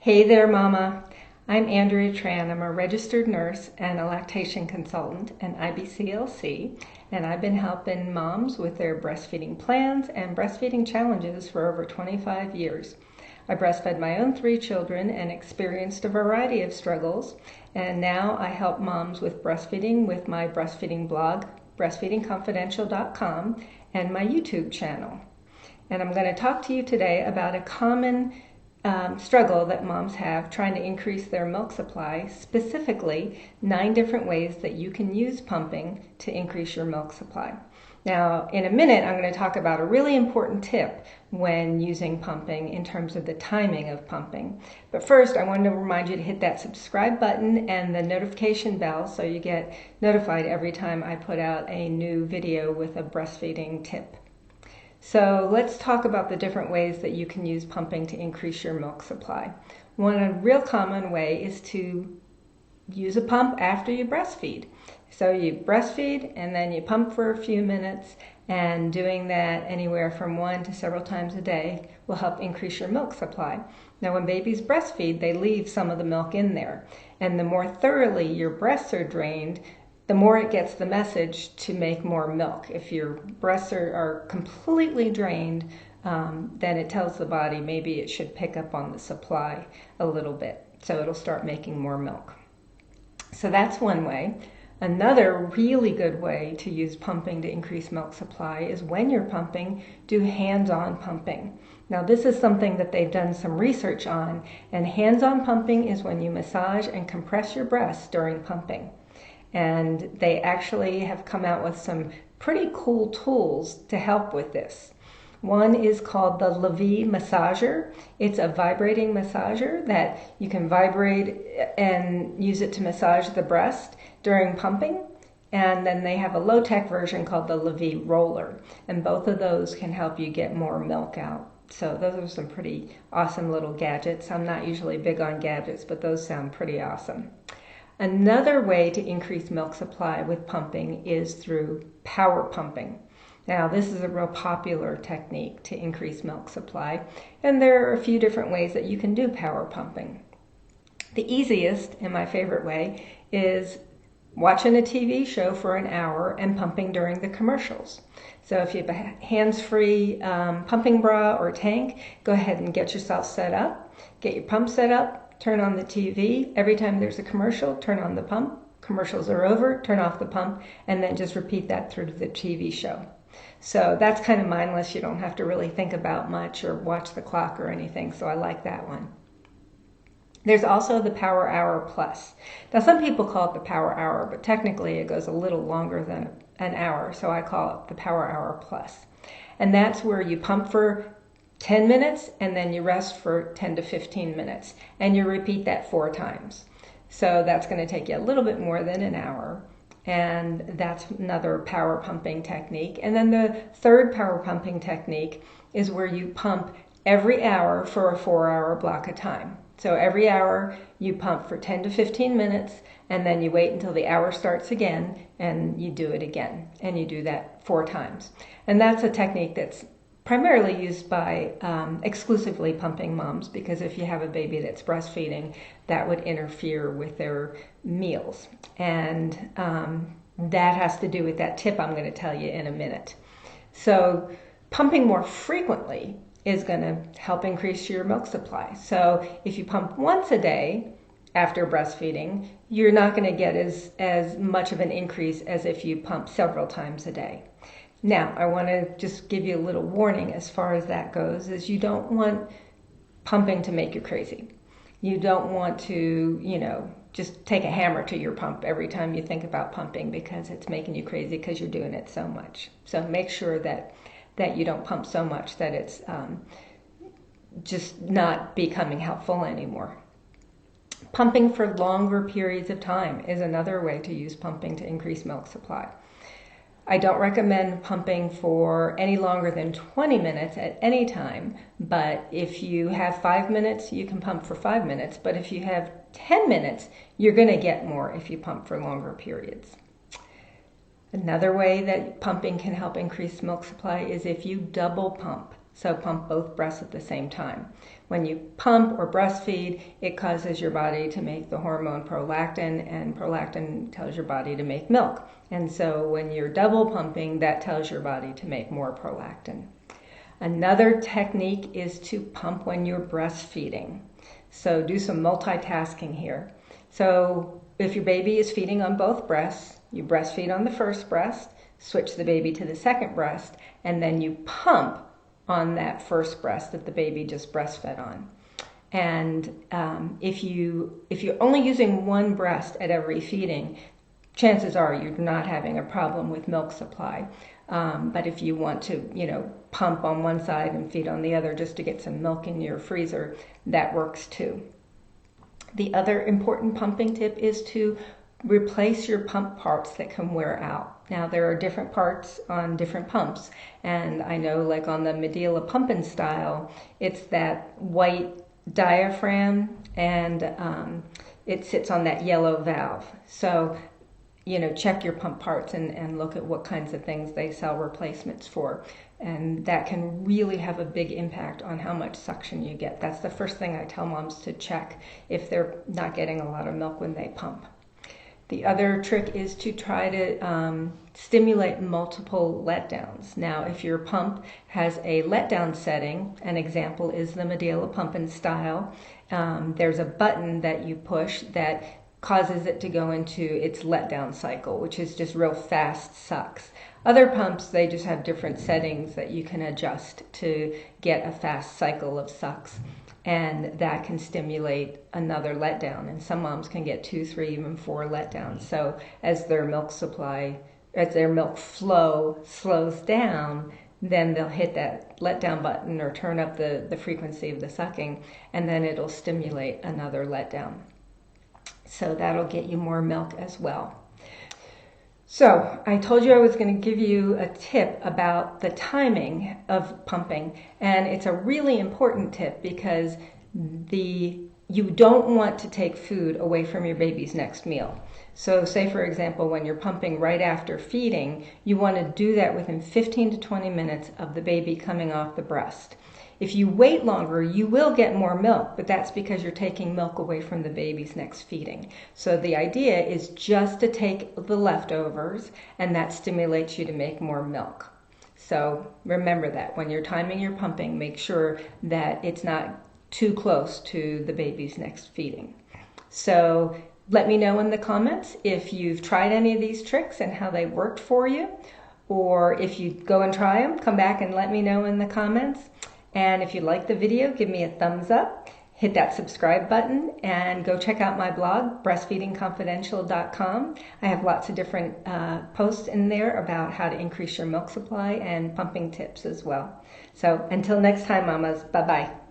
Hey there, Mama. I'm Andrea Tran. I'm a registered nurse and a lactation consultant, an IBCLC, and I've been helping moms with their breastfeeding plans and breastfeeding challenges for over 25 years. I breastfed my own 3 children and experienced a variety of struggles, and now I help moms with breastfeeding with my breastfeeding blog, breastfeedingconfidential.com, and my YouTube channel. And I'm going to talk to you today about a common struggle that moms have trying to increase their milk supply, specifically 9 different ways that you can use pumping to increase your milk supply. Now, in a minute, I'm going to talk about a really important tip when using pumping in terms of the timing of pumping. But first, I wanted to remind you to hit that subscribe button and the notification bell so you get notified every time I put out a new video with a breastfeeding tip. So let's talk about the different ways that you can use pumping to increase your milk supply. One real common way is to use a pump after you breastfeed. So you breastfeed and then you pump for a few minutes, and doing that anywhere from 1 to several times a day will help increase your milk supply. Now, when babies breastfeed, they leave some of the milk in there, and the more thoroughly your breasts are drained, the more it gets the message to make more milk. If your breasts are completely drained, then it tells the body maybe it should pick up on the supply a little bit. So it'll start making more milk. So that's one way. Another really good way to use pumping to increase milk supply is when you're pumping, do hands-on pumping. Now, this is something that they've done some research on, and hands-on pumping is when you massage and compress your breasts during pumping. And they actually have come out with some pretty cool tools to help with this. One is called the Levi massager. It's a vibrating massager that you can vibrate and use it to massage the breast during pumping. And then they have a low-tech version called the Levi roller. And both of those can help you get more milk out. So those are some pretty awesome little gadgets. I'm not usually big on gadgets, but those sound pretty awesome. Another way to increase milk supply with pumping is through power pumping. Now, this is a real popular technique to increase milk supply, and there are a few different ways that you can do power pumping. The easiest, and my favorite way, is watching a TV show for an hour and pumping during the commercials. So if you have a hands-free pumping bra or tank, go ahead and get yourself set up, get your pump set up, turn on the TV. Every time there's a commercial, turn on the pump. Commercials are over, turn off the pump, and then just repeat that through the TV show. So that's kind of mindless. You don't have to really think about much or watch the clock or anything, so I like that one. There's also the Power Hour Plus. Now, some people call it the Power Hour, but technically it goes a little longer than an hour, so I call it the Power Hour Plus. And that's where you pump for 10 minutes and then you rest for 10 to 15 minutes, and you repeat that 4 times. So that's going to take you a little bit more than an hour, and that's another power pumping technique. And then the third power pumping technique is where you pump every hour for a 4-hour block of time. So every hour you pump for 10 to 15 minutes, and then you wait until the hour starts again and you do it again, and you do that 4 times. And that's a technique that's primarily used by exclusively pumping moms, because if you have a baby that's breastfeeding, that would interfere with their meals. And that has to do with that tip I'm going to tell you in a minute. So pumping more frequently is going to help increase your milk supply. So if you pump once a day after breastfeeding, you're not going to get as much of an increase as if you pump several times a day. Now, I want to just give you a little warning as far as that goes, is you don't want pumping to make you crazy. You don't want to, just take a hammer to your pump every time you think about pumping, because it's making you crazy because you're doing it so much. So make sure that you don't pump so much that it's just not becoming helpful anymore. Pumping for longer periods of time is another way to use pumping to increase milk supply. I don't recommend pumping for any longer than 20 minutes at any time, but if you have 5 minutes, you can pump for 5 minutes. But if you have 10 minutes, you're going to get more if you pump for longer periods. Another way that pumping can help increase milk supply is if you double pump. So pump both breasts at the same time. When you pump or breastfeed, it causes your body to make the hormone prolactin, and prolactin tells your body to make milk. And so when you're double pumping, that tells your body to make more prolactin. Another technique is to pump when you're breastfeeding. So do some multitasking here. So if your baby is feeding on both breasts, you breastfeed on the first breast, switch the baby to the second breast, and then you pump on that first breast that the baby just breastfed on. And if you're only using one breast at every feeding, chances are you're not having a problem with milk supply. But if you want to, pump on one side and feed on the other just to get some milk in your freezer, that works too. The other important pumping tip is to replace your pump parts that can wear out. Now, there are different parts on different pumps, and I know like on the Medela pumping style, it's that white diaphragm, and it sits on that yellow valve. So check your pump parts and look at what kinds of things they sell replacements for. And that can really have a big impact on how much suction you get. That's the first thing I tell moms to check if they're not getting a lot of milk when they pump. The other trick is to try to stimulate multiple letdowns. Now, if your pump has a letdown setting, an example is the Medela pumping style, there's a button that you push that causes it to go into its letdown cycle, which is just real fast sucks. Other pumps, they just have different settings that you can adjust to get a fast cycle of sucks, and that can stimulate another letdown. And some moms can get 2, 3, even 4 letdowns. So as their milk flow slows down, then they'll hit that letdown button or turn up the frequency of the sucking, and then it'll stimulate another letdown. So that'll get you more milk as well. So I told you I was going to give you a tip about the timing of pumping, and it's a really important tip because you don't want to take food away from your baby's next meal. So say, for example, when you're pumping right after feeding, you want to do that within 15 to 20 minutes of the baby coming off the breast. If you wait longer, you will get more milk, but that's because you're taking milk away from the baby's next feeding. So the idea is just to take the leftovers, and that stimulates you to make more milk. So remember that when you're timing your pumping, make sure that it's not too close to the baby's next feeding. So let me know in the comments if you've tried any of these tricks and how they worked for you, or if you go and try them, come back and let me know in the comments. And if you like the video, give me a thumbs up, hit that subscribe button, and go check out my blog, breastfeedingconfidential.com. I have lots of different posts in there about how to increase your milk supply and pumping tips as well. So until next time, mamas, bye-bye.